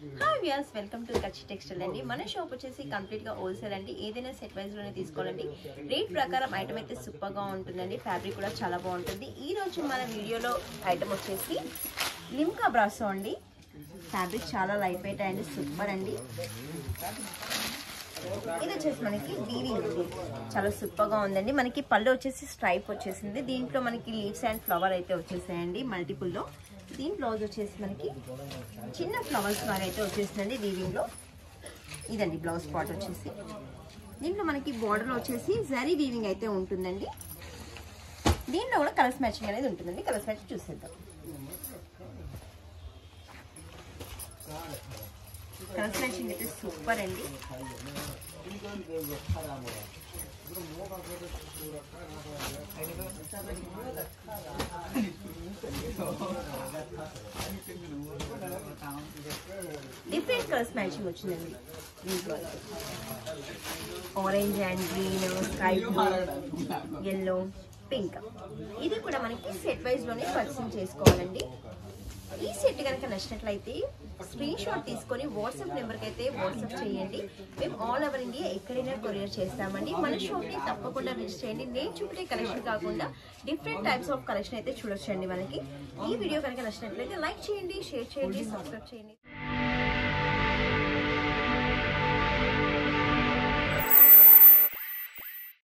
Hi viewers, welcome to కచ్చి textile అండి. మన షాప్ వచ్చేసి కంప్లీట్ గా హోల్సేల్ అండి. ఏదైనా సెట్ వైజ్ లోనే తీసుకోవాలండి. రేట్ ప్రకారం ఐటమ్ అయితే సూపర్ గా ఉంటుందండి. ఫ్యాబ్రిక్ కూడా చాలా బాగుంటుంది. ఈ రోజు మన వీడియోలో ఐటమ్ వచ్చేసి లిమ్కా బ్రాసో అండి. ఫ్యాబ్రిక్ చాలా లైట్ వెయిట్ అండి, సూపర్ అండి. ఇది వచ్చేసి మనకి వీవింగ్ చాలా సూపర్ గా ఉందండి. మనకి పళ్ళు వచ్చేసి స్ట్రైప్ వచ్చేసింది. దీంట్లో మనకి లీవ్స్ అండ్ ఫ్లవర్ అయితే వచ్చేసాయండి మల్టిపుల్ లో. దీని బ్లౌజ్ వచ్చేసి మనకి చిన్న ఫ్లవర్స్ లాగా అయితే వచ్చేసిందండి వీవింగ్ లో. ఇదండి బ్లౌజ్ పార్ట్ వచ్చేసి. దీంట్లో మనకి బోర్డర్ వచ్చేసి జరీ వీవింగ్ అయితే ఉంటుందండి. దీంట్లో కూడా కలర్స్ మ్యాచింగ్ అనేది ఉంటుందండి. కలర్స్ మ్యాచింగ్ చూసేద్దాం. కలర్స్ మ్యాచింగ్ అయితే సూపర్ అండి. డిఫరెంట్ కలర్స్ మ్యాచింగ్ వచ్చిందండి. Orange and green, sky blue, yellow, pink. ఇది కూడా మనకి సెట్ వైజ్ లోనే పర్చేసింగ్ చేసుకోవాలండి. ఈ సెట్ కనుక నచ్చినట్లయితే స్క్రీన్ షాట్ తీసుకొని వాట్సాప్ నెంబర్కి అయితే వాట్సాప్ చేయండి. మేము ఆల్ ఓవర్ ఇండియా ఎక్కడైనా కొరియర్ చేస్తామండి. మన షాప్ని తప్పకుండా విజిట్ చేయండి. నేను చూపే కలెక్షన్ కాకుండా డిఫరెంట్ టైప్స్ ఆఫ్ కలెక్షన్ అయితే చూడొచ్చండి. మనకి ఈ వీడియో కనుక నచ్చినట్లయితే లైక్ చేయండి, షేర్ చేయండి, సబ్స్క్రైబ్ చేయండి.